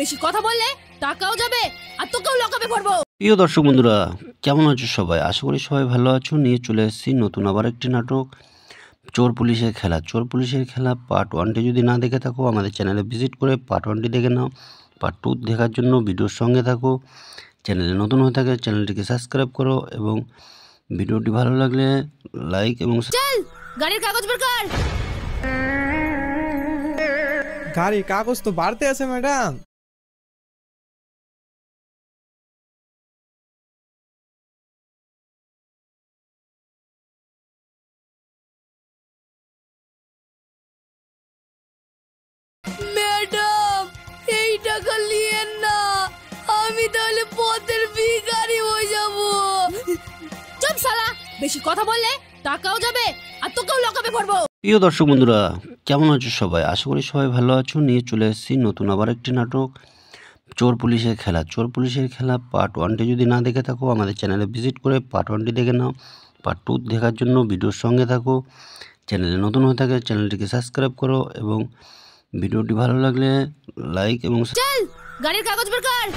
বেশি কথা বললে টাকাও যাবে আর তোকেও লকআপে ভরবো। প্রিয় দর্শক বন্ধুরা, কেমন আছো সবাই? আশা করি সবাই ভালো আছো। নিয়ে চলে এসেছি নতুন আবার একটি নাটক, চোর পুলিশের খেলা। চোর পুলিশের খেলা পার্ট 1টি যদি না দেখে থাকো আমাদের চ্যানেলে ভিজিট করে পার্ট 1টি দেখে নাও। পার্ট 2 দেখার জন্য ভিডিওর সঙ্গে থাকো। চ্যানেলে নতুন হয়ে থাকে চ্যানেলটিকে সাবস্ক্রাইব করো এবং ভিডিওটি ভালো লাগলে লাইক এবং চল গাড়ির কাগজ বের কর। গাড়ির কাগজ তো বাড়তে আছে ম্যাডাম। ম্যাডাম এই টাকা নিয়েন না, আমি তাহলে পথের ভিখারি হয়ে যাব। চুপ শালা, বেশি কথা বললে টাকাও যাবে আর তোকেও লকআপে ভরবো। প্রিয় দর্শক বন্ধুরা, কেমন আছো সবাই? আশা করি সবাই ভালো আছো। নিয়ে চলে এসেছি নতুন আবার একটি নাটক, চোর পুলিশের খেলা। চোর পুলিশের খেলা পার্ট 1টি যদি না দেখে থাকো আমাদের চ্যানেলে ভিজিট করে পার্ট 1টি দেখে নাও। পার্ট 2 দেখার জন্য ভিডিওর সঙ্গে থাকো। চ্যানেলে নতুন হয়ে থাকে চ্যানেলটিকে সাবস্ক্রাইব করো এবং ভিডিওটি ভালো লাগলে লাইক এবং চল গাড়ির কাগজ বের কর।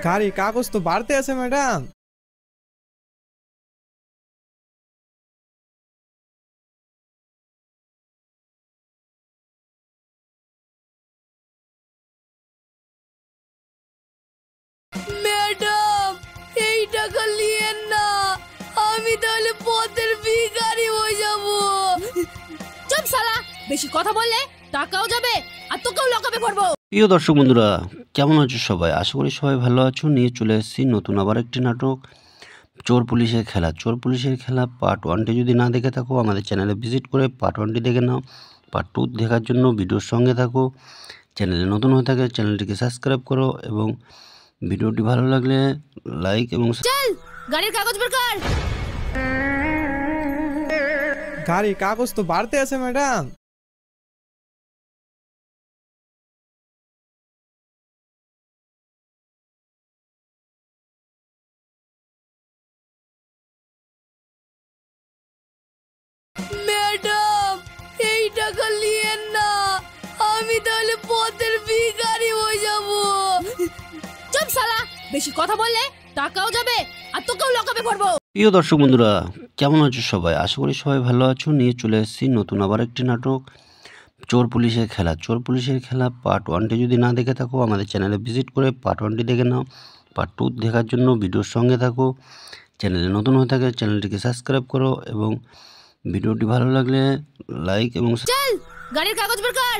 গাড়ির কাগজ তো বাড়তে আছে ম্যাডাম। ম্যাডাম এই টাকা নিয়েন না, আমি তাহলে পথের ভিখারি হয়ে যাব। চুপ শালা, বেশি কথা বললে টাকাও যাবে আর তোকেও লকআপে ভরবো। প্রিয় দর্শক বন্ধুরা, কেমন আছো সবাই? আশা করি সবাই ভালো আছো। নিয়ে চলে এসেছি নতুন আবার একটি নাটক, চোর পুলিশের খেলা। চোর পুলিশের খেলা পার্ট 1টি যদি না দেখে থাকো আমাদের চ্যানেলে ভিজিট করে পার্ট 1টি দেখে নাও। পার্ট 2 দেখার জন্য ভিডিওর সঙ্গে থাকো। চ্যানেলে নতুন হয়ে থাকে চ্যানেলটিকে সাবস্ক্রাইব করো এবং ভিডিওটি ভালো লাগলে লাইক এবং চল গাড়ির কাগজ বের কর। গাড়ির কাগজ তো বাড়তে আছে ম্যাডাম। ম্যাডাম এই টাকা নিয়েন না, আমি তাহলে পথের ভিখারি হয়ে যাব। চুপ শালা, বেশি কথা বললে টাকাও যাবে আর তোকেও লকআপে ভরবো। প্রিয় দর্শক বন্ধুরা, কেমন আছো সবাই? আশা করি সবাই ভালো আছো। নিয়ে চলে এসেছি নতুন আবার একটি নাটক, চোর পুলিশের খেলা। চোর পুলিশের খেলা পার্ট 1টি যদি না দেখে থাকো আমাদের চ্যানেলে ভিজিট করে পার্ট 1টি দেখে নাও। পার্ট 2 দেখার জন্য ভিডিওর সঙ্গে থাকো। চ্যানেলে নতুন হয়ে থাকে চ্যানেলটিকে সাবস্ক্রাইব করো এবং ভিডিওটি ভালো লাগলে লাইক এবং চল গাড়ির কাগজ বের কর।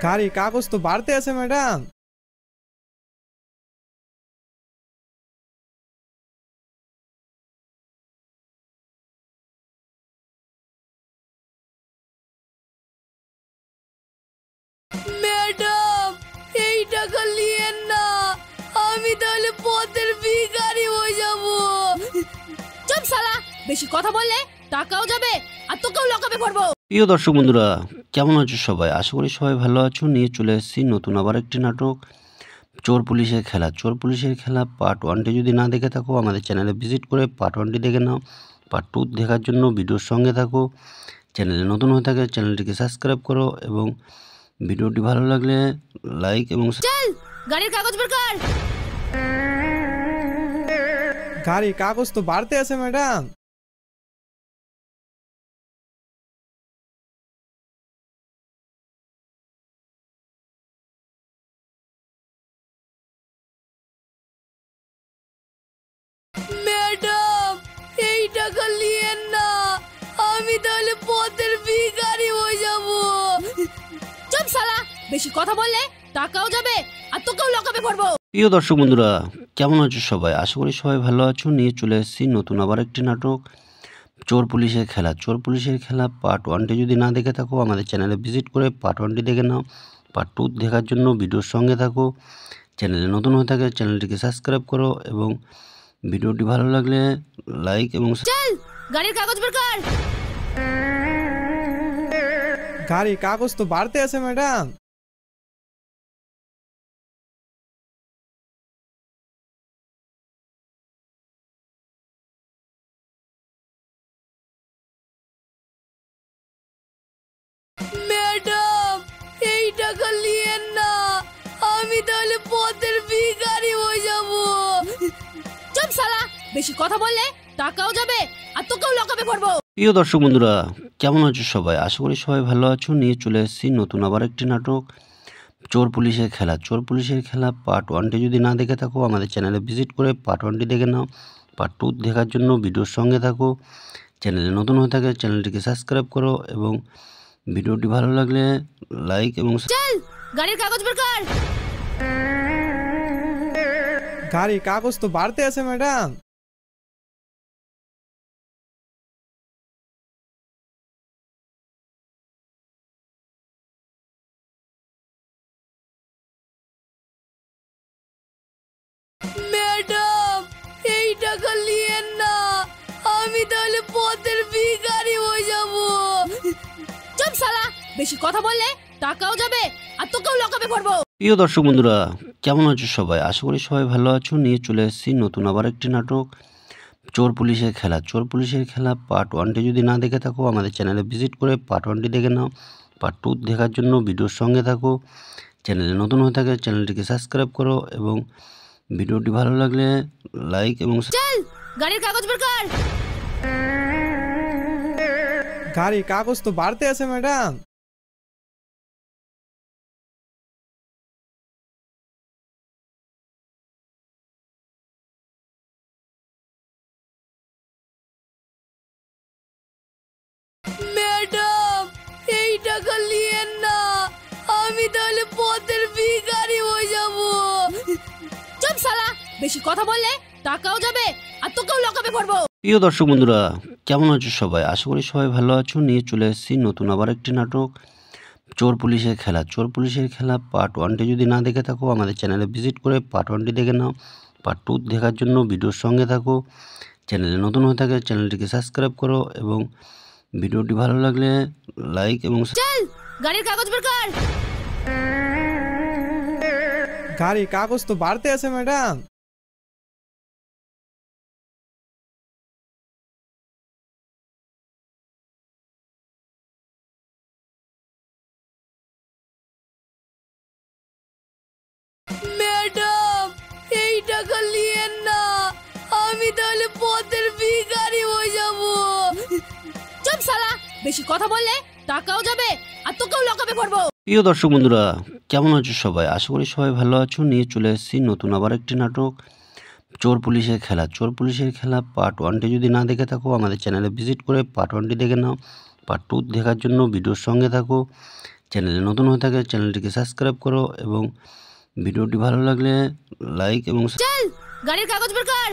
গাড়ির কাগজ তো বাড়তে আছে ম্যাডাম। ম্যাডাম এই টাকা নিয়েন না, আমি তাহলে পথের ভিখারি হয়ে যাব। চুপ শালা, বেশি কথা বললে টাকাও যাবে আর তোকেও লকআপে ভরবো। প্রিয় দর্শক বন্ধুরা, কেমন আছো সবাই? আশা করি সবাই ভালো আছো। নিয়ে চলে এসেছি নতুন আবার একটি নাটক, চোর পুলিশের খেলা। চোর পুলিশের খেলা পার্ট 1টি যদি না দেখে থাকো আমাদের চ্যানেলে ভিজিট করে পার্ট 1টি দেখে নাও। পার্ট 2 দেখার জন্য ভিডিওর সঙ্গে থাকো। চ্যানেলে নতুন হয়ে থাকে চ্যানেলটিকে সাবস্ক্রাইব করো এবং ভিডিওটি ভালো লাগলে লাইক এবং চল গাড়ির কাগজ বের কর। গাড়ির কাগজ তো বাড়তে আছে ম্যাডাম। ম্যাডাম এই টাকা নিয়েন না, আমি তাহলে পথের ভিখারি হয়ে যাব। চুপ শালা, বেশি কথা বললে টাকাও যাবে আর তোকেও লকআপে ভরবো। প্রিয় দর্শক বন্ধুরা, কেমন আছো সবাই? আশা করি সবাই ভালো আছো। নিয়ে চলে এসেছি নতুন আবার একটি নাটক, চোর পুলিশের খেলা। চোর পুলিশের খেলা পার্ট 1টি যদি না দেখে থাকো আমাদের চ্যানেলে ভিজিট করে পার্ট 1টি দেখে নাও। পার্ট 2 দেখার জন্য ভিডিওর সঙ্গে থাকো। চ্যানেলে নতুন হয়ে থাকে চ্যানেলটিকে সাবস্ক্রাইব করো এবং ভিডিওটি ভালো লাগলে লাইক এবং চল গাড়ির কাগজ বের কর। গাড়ির কাগজ তো বাড়তে আছে ম্যাডাম। তাহলে পথের ভিখারি হয়ে যাব। চুপ শালা, বেশি কথা বললে টাকাও যাবে আর তোকেও লকাপে পড়বো। প্রিয় দর্শক বন্ধুরা, কেমন আছো সবাই? আশা করি সবাই ভালো আছো। নিয়ে চলে এসেছি নতুন আবার একটি নাটক, চোর পুলিশের খেলা। চোর পুলিশের খেলা পার্ট 1টি যদি না দেখে থাকো আমাদের চ্যানেলে ভিজিট করে পার্ট 1টি দেখে নাও। পার্ট 2 দেখার জন্য ভিডিওর সঙ্গে থাকো। চ্যানেলে নতুন হয়ে থাকে চ্যানেলটিকে সাবস্ক্রাইব করো এবং ভিডিওটি ভালো লাগলে লাইক এবং চল গাড়ির কাগজ বের কর। গাড়ির কাগজ তো বাড়তে আছে ম্যাডাম। ম্যাডাম এই টাকা নিয়েন না, আমি তাহলে পথের ভিখারি হয়ে যাব। চুপ শালা, বেশি কথা বললে টাকাও যাবে আর তোকেও লকাপে পড়বো। প্রিয় দর্শক বন্ধুরা, কেমন আছো সবাই? আশা করি সবাই ভালো আছো। নিয়ে চলে এসেছি নতুন আবার একটি নাটক, চোর পুলিশের খেলা। চোর পুলিশের খেলা পার্ট 1টি যদি না দেখে থাকো আমাদের চ্যানেলে ভিজিট করে পার্ট 1টি দেখে নাও। পার্ট 2 দেখার জন্য ভিডিওর সঙ্গে থাকো। চ্যানেলে নতুন হয়ে থাকে চ্যানেলটিকে সাবস্ক্রাইব করো এবং ভিডিওটি ভালো লাগলে লাইক এবং চল গাড়ির কাগজ বের কর। গাড়ির কাগজ তো বাড়তে আছে ম্যাডাম। ম্যাডাম এই টাকা নিয়েন না, আমি তাহলে পথের ভিখারি হয়ে যাব। চুপ শালা, বেশি কথা বললে টাকাও যাবে আর তোকেও লকাপে পড়বো। প্রিয় দর্শক বন্ধুরা, কেমন আছো সবাই? আশা করি সবাই ভালো আছো। নিয়ে চলে এসেছি নতুন আবার একটি নাটক, চোর পুলিশের খেলা। চোর পুলিশের খেলা পার্ট 1টি যদি না দেখে থাকো আমাদের চ্যানেলে ভিজিট করে পার্ট 1টি দেখে নাও। পার্ট 2 দেখার জন্য ভিডিওর সঙ্গে থাকো। চ্যানেলে নতুন হয়ে থাকে চ্যানেলটিকে সাবস্ক্রাইব করো এবং ভিডিওটি ভালো লাগলে লাইক এবং চল গাড়ির কাগজ বের কর। গাড়ির কাগজ তো বাড়তে আছে ম্যাডাম। ম্যাডাম এই টাকা নিয়েন না, আমি তাহলে পথের ভিখারি হয়ে যাব। চুপ শালা, বেশি কথা বললে টাকাও যাবে আর তোকেও লকাপে পড়বো। প্রিয় দর্শক বন্ধুরা, কেমন আছো সবাই? আশা করি সবাই ভালো আছো। নিয়ে চলে এসেছি নতুন আবার একটি নাটক, চোর পুলিশের খেলা। চোর পুলিশের খেলা পার্ট 1টি যদি না দেখে থাকো আমাদের চ্যানেলে ভিজিট করে পার্ট 1টি দেখে নাও। পার্ট 2 দেখার জন্য ভিডিওর সঙ্গে থাকো। চ্যানেলে নতুন হয়ে থাকে চ্যানেলটিকে সাবস্ক্রাইব করো এবং ভিডিওটি ভালো লাগলে লাইক এবং চল গাড়ির কাগজ বের কর।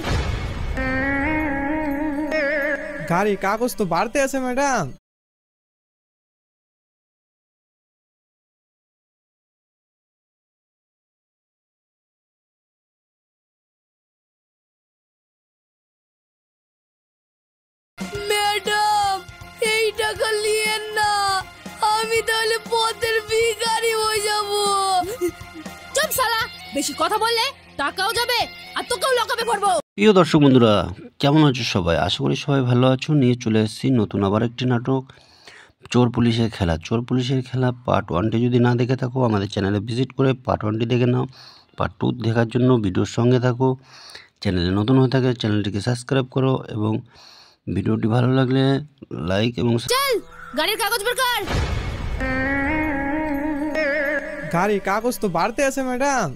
গাড়ির কাগজ তো বাড়তে আছে ম্যাডাম। ম্যাডাম এই টাকা নিয়েন না, আমি তাহলে পথের ভিখারি হয়ে যাব। চুপ শালা, বেশি কথা বললে টাকাও যাবে আর তোকেও লকাপে পড়বো। প্রিয় দর্শক বন্ধুরা, কেমন আছো সবাই? আশা করি সবাই ভালো আছো। নিয়ে চলে এসেছি নতুন আবার একটি নাটক, চোর পুলিশের খেলা। চোর পুলিশের খেলা পার্ট 1টি যদি না দেখে থাকো আমাদের চ্যানেলে ভিজিট করে পার্ট 1টি দেখে নাও। পার্ট 2 দেখার জন্য ভিডিওর সঙ্গে থাকো। চ্যানেলে নতুন হয়ে থাকে চ্যানেলটিকে সাবস্ক্রাইব করো এবং ভিডিওটি ভালো লাগলে লাইক এবং চল গাড়ির কাগজ বের কর। গাড়ির কাগজ তো বাড়তে আছে ম্যাডাম।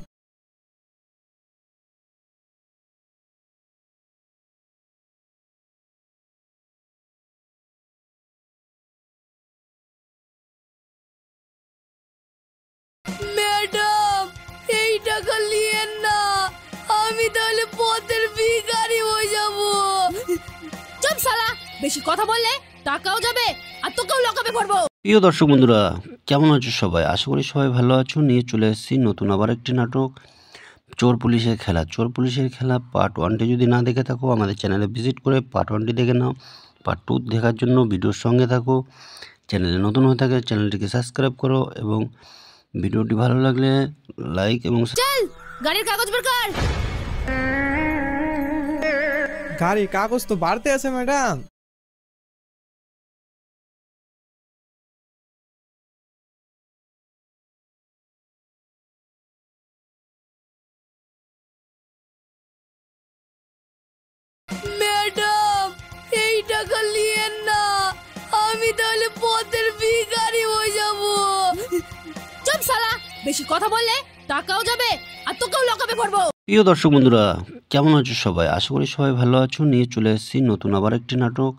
ম্যাডাম এই টাকা নিয়েন না, আমি তাহলে পথের ভিখারি হয়ে যাব। চুপ শালা, বেশি কথা বললে টাকাও যাবে আর তোকেও লকাপে পড়বো। প্রিয় দর্শক বন্ধুরা, কেমন আছো সবাই? আশা করি সবাই ভালো আছো। নিয়ে চলে এসেছি নতুন আবার একটি নাটক, চোর পুলিশের খেলা। চোর পুলিশের খেলা পার্ট 1টি যদি না দেখে থাকো আমাদের চ্যানেলে ভিজিট করে পার্ট 1টি দেখে নাও। পার্ট 2 দেখার জন্য ভিডিওর সঙ্গে থাকো। চ্যানেলে নতুন হয়ে থাকে চ্যানেলটিকে সাবস্ক্রাইব করো এবং ভিডিওটি ভালো লাগলে লাইক এবং চল গাড়ির কাগজ বের কর। গাড়ির কাগজ তো বাড়তে আছে ম্যাডাম। আমি তাহলে পথের ভিখারি হয়ে যাব। চুপ শালা, বেশি কথা বললে টাকাও যাবে আর তোকেও লকাপে পড়বো। প্রিয় দর্শক বন্ধুরা, কেমন আছো সবাই? আশা করি সবাই ভালো আছো। নিয়ে চলে এসেছি নতুন আবার একটি নাটক,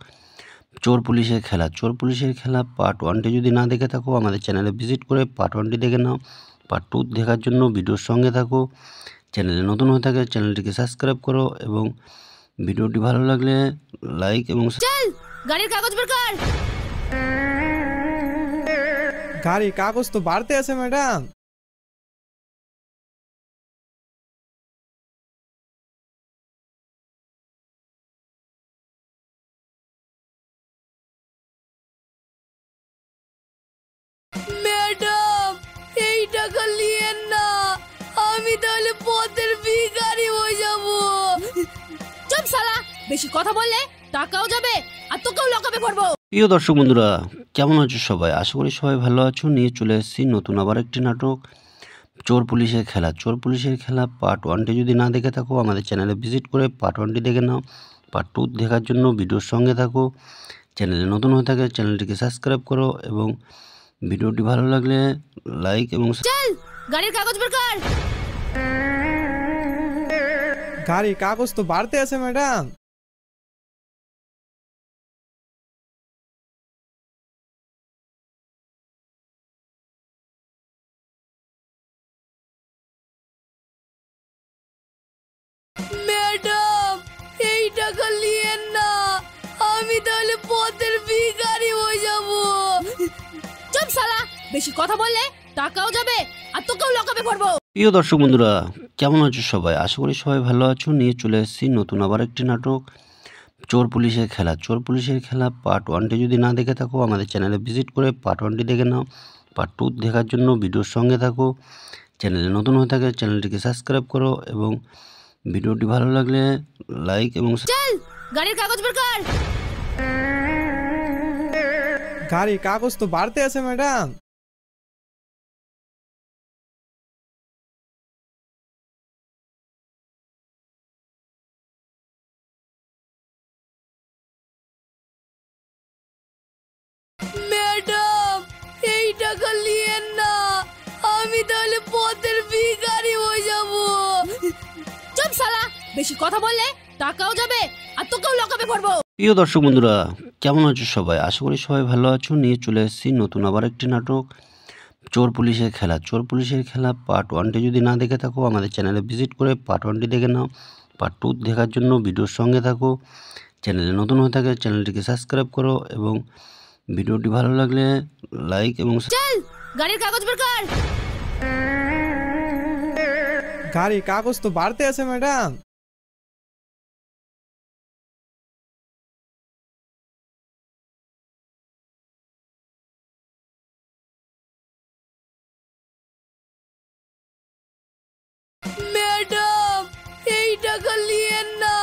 চোর পুলিশের খেলা। চোর পুলিশের খেলা পার্ট 1টি যদি না দেখে থাকো আমাদের চ্যানেলে ভিজিট করে পার্ট 1টি দেখে নাও। পার্ট 2 দেখার জন্য ভিডিওর সঙ্গে থাকো। চ্যানেলে নতুন হয়ে থাকে চ্যানেলটিকে সাবস্ক্রাইব করো এবং ভিডিওটি ভালো লাগলে লাইক এবং চল গাড়ির কাগজ বের কর। গাড়ি কাগজ তো বাড়তে আছে ম্যাডাম। ম্যাডাম এই টাকা নিয়েন না, আমি তাহলে পথের ভিখারি হয়ে যাব। চুপ শালা, বেশি কথা বললে টাকাও যাবে আর তোকেও লকাপে পড়বো। প্রিয় দর্শক বন্ধুরা, কেমন আছো সবাই? আশা করি সবাই ভালো আছো। নিয়ে চলে এসেছি নতুন আবার একটি নাটক, চোর পুলিশের খেলা। চোর পুলিশের খেলা পার্ট 1টি যদি না দেখে থাকো আমাদের চ্যানেলে ভিজিট করে পার্ট 1টি দেখে নাও। পার্ট 2 দেখার জন্য ভিডিওর সঙ্গে থাকো। চ্যানেলে নতুন হয়ে থাকে চ্যানেলটিকে সাবস্ক্রাইব করো এবং ভিডিওটি ভালো লাগলে লাইক এবং চল গাড়ির কাগজ বের কর। গাড়ি কাগজ তো বাড়তে আছে ম্যাডাম। ম্যাডাম এই টাকা নিয়েন না, আমি তাহলে পথের ভিখারি হয়ে যাব। চুপ শালা, বেশি কথা বললে টাকাও যাবে আর তোকেও লকাপে পড়বো। প্রিয় দর্শক বন্ধুরা, কেমন আছো সবাই? আশা করি সবাই ভালো আছো। নিয়ে চলে এসেছি নতুন আবার একটি নাটক, চোর পুলিশের খেলা। চোর পুলিশের খেলা পার্ট 1টি যদি না দেখে থাকো আমাদের চ্যানেলে ভিজিট করে পার্ট 1টি দেখে নাও। পার্ট 2 দেখার জন্য ভিডিওর সঙ্গে থাকো। চ্যানেলে নতুন হয়ে থাকে চ্যানেলটিকে সাবস্ক্রাইব করো এবং ভিডিওটি ভালো লাগলে লাইক এবং চল গাড়ির কাগজ বের কর। গাড়ি কাগজ তো বাড়তে আছে ম্যাডাম। ম্যাডাম এই টাকা নিয়েন না, আমি তাহলে পথের ভিখারি হয়ে যাব। চুপ শালা, বেশি কথা বললে টাকাও যাবে আর তোকেও লকাপে পড়বো। প্রিয় দর্শক বন্ধুরা, কেমন আছো সবাই? আশা করি সবাই ভালো আছো। নিয়ে চলে এসেছি নতুন আবার একটি নাটক, চোর পুলিশের খেলা। চোর পুলিশের খেলা পার্ট 1টি যদি না দেখে থাকো আমাদের চ্যানেলে ভিজিট করে পার্ট 1টি দেখে নাও। পার্ট 2 দেখার জন্য ভিডিওর সঙ্গে থাকো। চ্যানেলে নতুন হয়ে থাকে চ্যানেলটিকে সাবস্ক্রাইব করো এবং ভিডিওটি ভালো লাগলে লাইক এবং চল গাড়ির কাগজ বের কর। গাড়ি কাগজ তো বাড়তে আছে ম্যাডাম। ম্যাডাম এই টাকা নিয়েন না,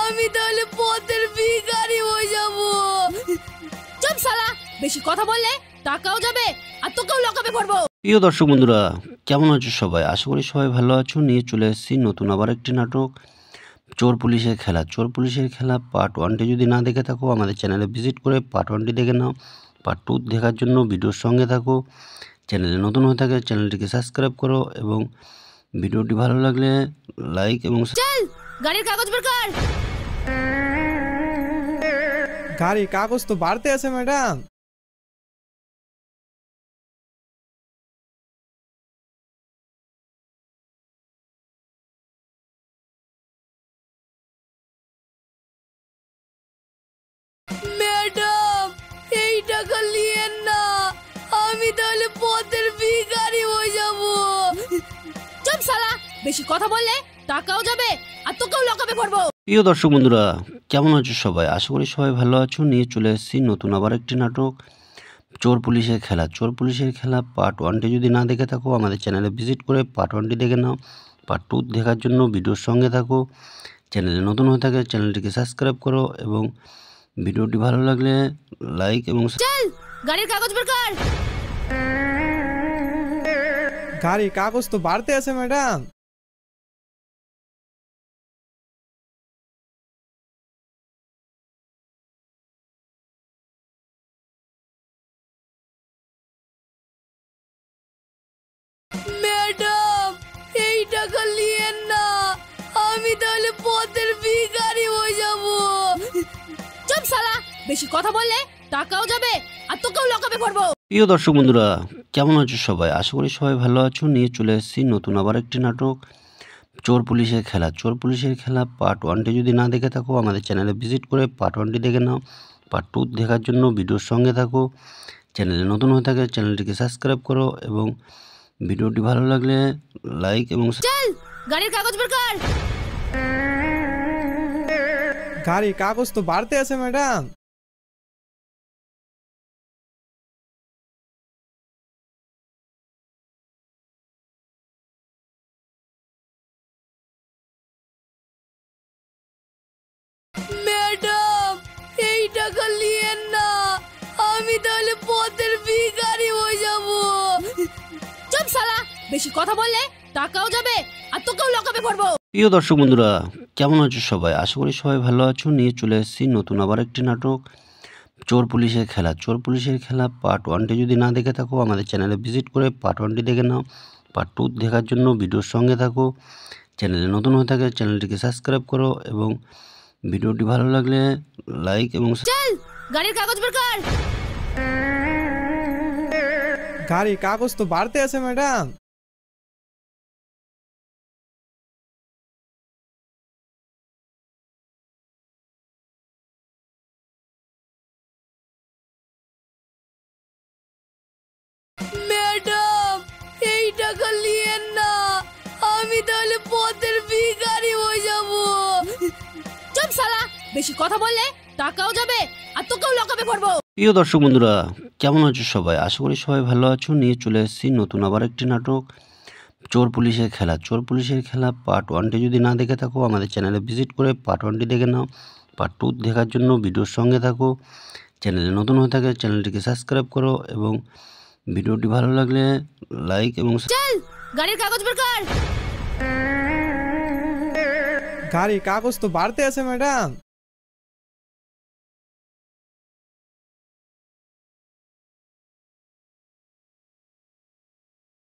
আমি তাহলে পথের ভিখারি হয়ে যাব। চুপ শালা, বেশি কথা বললে টাকাও যাবে আর তোকেও লকাপে পড়বো। প্রিয় দর্শক বন্ধুরা, কেমন আছো সবাই? আশা করি সবাই ভালো আছো। নিয়ে চলে এসেছি নতুন আবার একটি নাটক, চোর পুলিশের খেলা। চোর পুলিশের খেলা পার্ট 1টি যদি না দেখে থাকো আমাদের চ্যানেলে ভিজিট করে পার্ট 1টি দেখে নাও। পার্ট 2 দেখার জন্য ভিডিওর সঙ্গে থাকো। চ্যানেলে নতুন হয়ে থাকে চ্যানেলটিকে সাবস্ক্রাইব করো এবং ভিডিওটি ভালো লাগলে লাইক এবং চল গাড়ির কাগজ বের কর। গাড়ি কাগজ তো বাড়তে আছে ম্যাডাম। ম্যাডাম এই টাকা নিয়েন না, আমি তাহলে পথের ভিখারি হয়ে যাব। চুপ শালা, বেশি কথা বললে টাকাও যাবে আর তোকেও লকাপে পড়বো। প্রিয় দর্শক বন্ধুরা, কেমন আছো সবাই? আশা করি সবাই ভালো আছো। নিয়ে চলে এসেছি নতুন আবার একটি নাটক, চোর পুলিশের খেলা। চোর পুলিশের খেলা পার্ট 1টি যদি না দেখে থাকো আমাদের চ্যানেলে ভিজিট করে পার্ট 1টি দেখে নাও। পার্ট 2 দেখার জন্য ভিডিওর সঙ্গে থাকো। চ্যানেলে নতুন হয়ে থাকে চ্যানেলটিকে সাবস্ক্রাইব করো এবং ভিডিওটি ভালো লাগলে লাইক এবং চল গাড়ির কাগজ বের কর। গাড়ি কাগজ তো বাড়তে আছে ম্যাডাম। বেশি কথা বললে টাকাও যাবে আর তোকেও লকাপে পড়বো। প্রিয় দর্শক বন্ধুরা, কেমন আছো সবাই? আশা করি সবাই ভালো আছো। নিয়ে চলে এসেছি নতুন আবার একটি নাটক, চোর পুলিশের খেলা। চোর পুলিশের খেলা পার্ট 1টি যদি না দেখে থাকো আমাদের চ্যানেলে ভিজিট করে পার্ট 1টি দেখে নাও। পার্ট 2 দেখার জন্য ভিডিওর সঙ্গে থাকো। চ্যানেলে নতুন হয়ে থাকে চ্যানেলটিকে সাবস্ক্রাইব করো এবং ভিডিওটি ভালো লাগলে লাইক এবং চল গাড়ির কাগজ বের কর। গাড়ি কাগজ তো বাড়তে আছে ম্যাডাম। ম্যাডাম এই টাকা নিয়েন না, আমি তাহলে পথের ভিখারি হয়ে যাব। চুপ শালা, বেশি কথা বললে টাকাও যাবে আর তোকেও লকাপে পড়বো। প্রিয় দর্শক বন্ধুরা, কেমন আছো সবাই? আশা করি সবাই ভালো আছো। নিয়ে চলে এসেছি নতুন আবার একটি নাটক, চোর পুলিশের খেলা। চোর পুলিশের খেলা পার্ট 1টি যদি না দেখে থাকো আমাদের চ্যানেলে ভিজিট করে পার্ট 1টি দেখে নাও। পার্ট 2 দেখার জন্য ভিডিওর সঙ্গে থাকো। চ্যানেলে নতুন হয়ে থাকে চ্যানেলটিকে সাবস্ক্রাইব করো এবং ভিডিওটি ভালো লাগলে লাইক এবং চল গাড়ির কাগজ বের কর। গাড়ি কাগজ তো বাড়তে আছে ম্যাডাম। ম্যাডাম এই টাকা নিয়েন না, আমি তাহলে পথের ভিখারি হয়ে যাব। চুপ শালা, বেশি কথা বললে টাকাও যাবে আর তোকেও লকাপে পড়বো। প্রিয় দর্শক বন্ধুরা, কেমন আছো সবাই? আশা করি সবাই ভালো আছো। নিয়ে চলে এসেছি নতুন আবার একটি নাটক, চোর পুলিশের খেলা। চোর পুলিশের খেলা পার্ট 1টি যদি না দেখে থাকো আমাদের চ্যানেলে ভিজিট করে পার্ট 1টি দেখে নাও। পার্ট 2 দেখার জন্য ভিডিওর সঙ্গে থাকো। চ্যানেলে নতুন হয়ে থাকে চ্যানেলটিকে সাবস্ক্রাইব করো এবং ভিডিওটি ভালো লাগলে লাইক এবং চল গাড়ির কাগজ বের কর। গাড়ি কাগজ তো বাড়তে আছে ম্যাডাম।